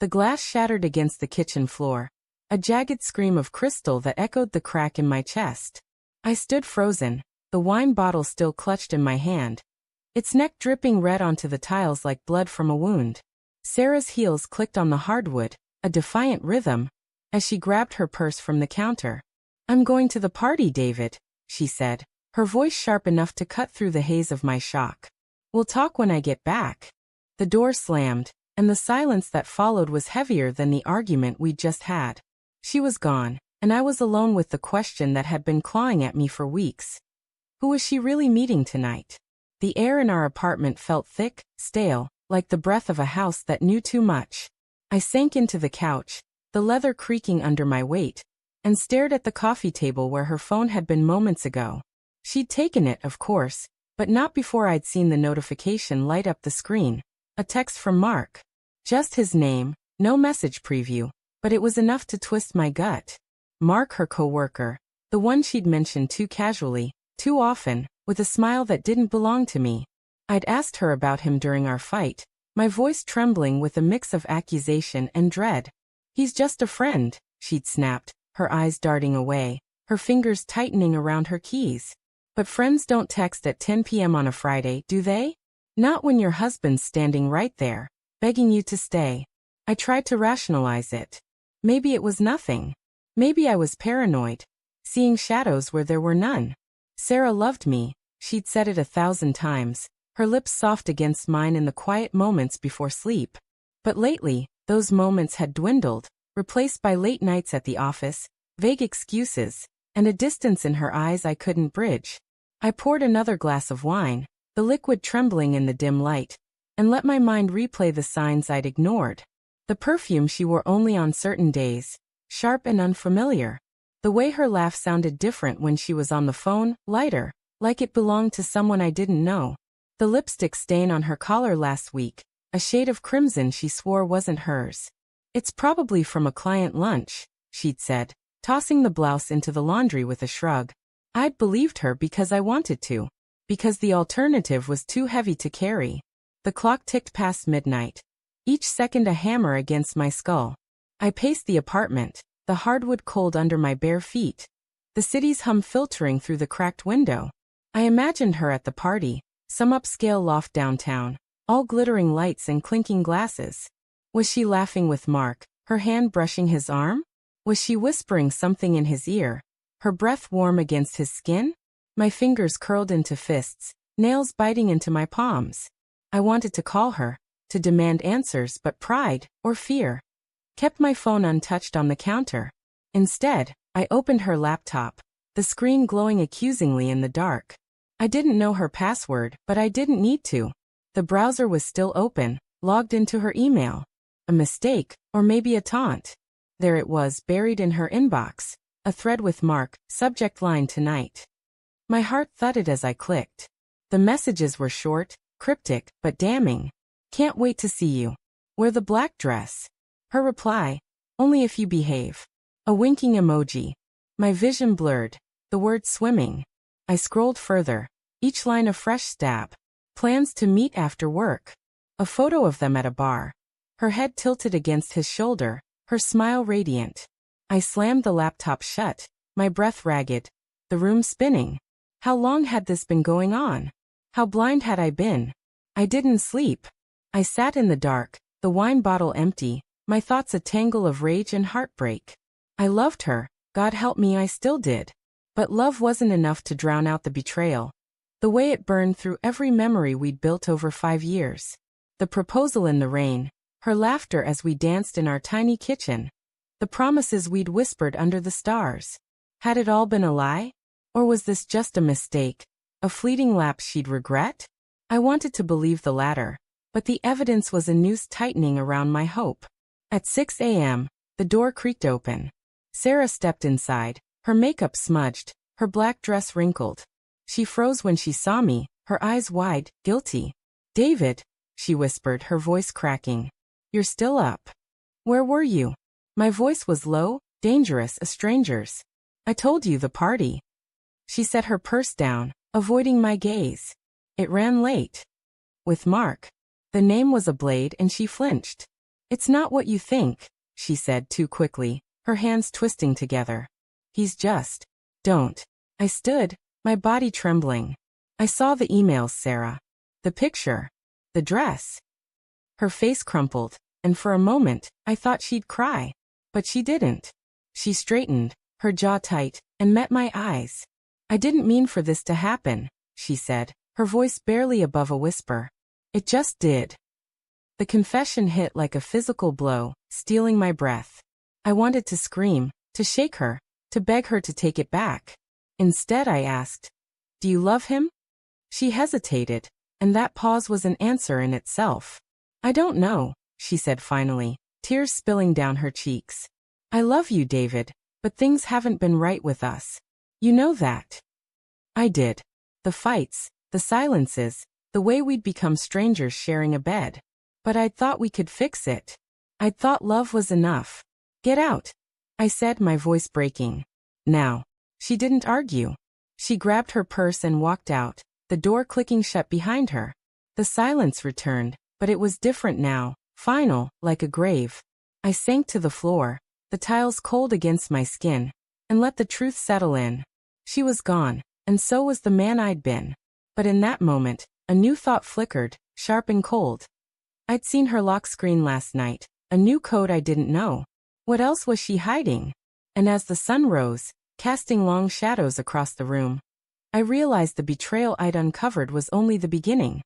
The glass shattered against the kitchen floor. A jagged scream of crystal that echoed the crack in my chest. I stood frozen, the wine bottle still clutched in my hand, its neck dripping red onto the tiles like blood from a wound. Sarah's heels clicked on the hardwood, a defiant rhythm, as she grabbed her purse from the counter. "I'm going to the party, David," she said, her voice sharp enough to cut through the haze of my shock. "We'll talk when I get back." The door slammed, and the silence that followed was heavier than the argument we'd just had. She was gone, and I was alone with the question that had been clawing at me for weeks. Who was she really meeting tonight? The air in our apartment felt thick, stale, like the breath of a house that knew too much. I sank into the couch, the leather creaking under my weight, and stared at the coffee table where her phone had been moments ago. She'd taken it, of course, but not before I'd seen the notification light up the screen. A text from Mark. Just his name, no message preview, but it was enough to twist my gut. Mark, her coworker, the one she'd mentioned too casually, too often, with a smile that didn't belong to me. I'd asked her about him during our fight, my voice trembling with a mix of accusation and dread. "He's just a friend," she'd snapped, her eyes darting away, her fingers tightening around her keys. "But friends don't text at 10 p.m. on a Friday, do they? Not when your husband's standing right there, begging you to stay." I tried to rationalize it. Maybe it was nothing. Maybe I was paranoid, seeing shadows where there were none. Sarah loved me, she'd said it 1,000 times, her lips soft against mine in the quiet moments before sleep. But lately, those moments had dwindled, replaced by late nights at the office, vague excuses, and a distance in her eyes I couldn't bridge. I poured another glass of wine, the liquid trembling in the dim light, and let my mind replay the signs I'd ignored. The perfume she wore only on certain days, sharp and unfamiliar. The way her laugh sounded different when she was on the phone, lighter, like it belonged to someone I didn't know. The lipstick stain on her collar last week, a shade of crimson she swore wasn't hers. "It's probably from a client lunch," she'd said, tossing the blouse into the laundry with a shrug. I'd believed her because I wanted to, because the alternative was too heavy to carry. The clock ticked past midnight, each second a hammer against my skull. I paced the apartment, the hardwood cold under my bare feet, the city's hum filtering through the cracked window. I imagined her at the party, some upscale loft downtown, all glittering lights and clinking glasses. Was she laughing with Mark, her hand brushing his arm? Was she whispering something in his ear, her breath warm against his skin? My fingers curled into fists, nails biting into my palms. I wanted to call her, to demand answers, but pride, or fear, kept my phone untouched on the counter. Instead, I opened her laptop, the screen glowing accusingly in the dark. I didn't know her password, but I didn't need to. The browser was still open, logged into her email. A mistake, or maybe a taunt. There it was, buried in her inbox. A thread with Mark, subject line tonight. My heart thudded as I clicked. The messages were short, cryptic, but damning. "Can't wait to see you. Wear the black dress." Her reply, "Only if you behave." A winking emoji. My vision blurred, the word swimming. I scrolled further, each line a fresh stab. Plans to meet after work. A photo of them at a bar. Her head tilted against his shoulder, her smile radiant. I slammed the laptop shut, my breath ragged, the room spinning. How long had this been going on? How blind had I been? I didn't sleep. I sat in the dark, the wine bottle empty, my thoughts a tangle of rage and heartbreak. I loved her, God help me I still did. But love wasn't enough to drown out the betrayal. The way it burned through every memory we'd built over 5 years. The proposal in the rain, her laughter as we danced in our tiny kitchen. The promises we'd whispered under the stars. Had it all been a lie? Or was this just a mistake, a fleeting lapse she'd regret? I wanted to believe the latter, but the evidence was a noose tightening around my hope. At 6 a.m., the door creaked open. Sarah stepped inside, her makeup smudged, her black dress wrinkled. She froze when she saw me, her eyes wide, guilty. "David," she whispered, her voice cracking. "You're still up. Where were you?" My voice was low, dangerous, a stranger's. "I told you, the party." She set her purse down, avoiding my gaze. "It ran late." "With Mark." The name was a blade and she flinched. It's not what you think, she said too quickly, her hands twisting together. He's just. Don't. I stood, my body trembling. I saw the emails, Sarah. The picture. The dress. Her face crumpled, and for a moment, I thought she'd cry. But she didn't. She straightened, her jaw tight, and met my eyes. I didn't mean for this to happen, she said, her voice barely above a whisper. It just did. The confession hit like a physical blow, stealing my breath. I wanted to scream, to shake her, to beg her to take it back. Instead I asked, "Do you love him?" She hesitated, and that pause was an answer in itself. "I don't know," she said finally, tears spilling down her cheeks. "I love you, David, but things haven't been right with us. You know that." I did. The fights, the silences, the way we'd become strangers sharing a bed. But I'd thought we could fix it. I'd thought love was enough. "Get out," I said, my voice breaking. Now. She didn't argue. She grabbed her purse and walked out, the door clicking shut behind her. The silence returned, but it was different now, final, like a grave. I sank to the floor, the tiles cold against my skin, and let the truth settle in. She was gone, and so was the man I'd been. But in that moment, a new thought flickered, sharp and cold. I'd seen her lock screen last night, a new code I didn't know. What else was she hiding? And as the sun rose, casting long shadows across the room, I realized the betrayal I'd uncovered was only the beginning.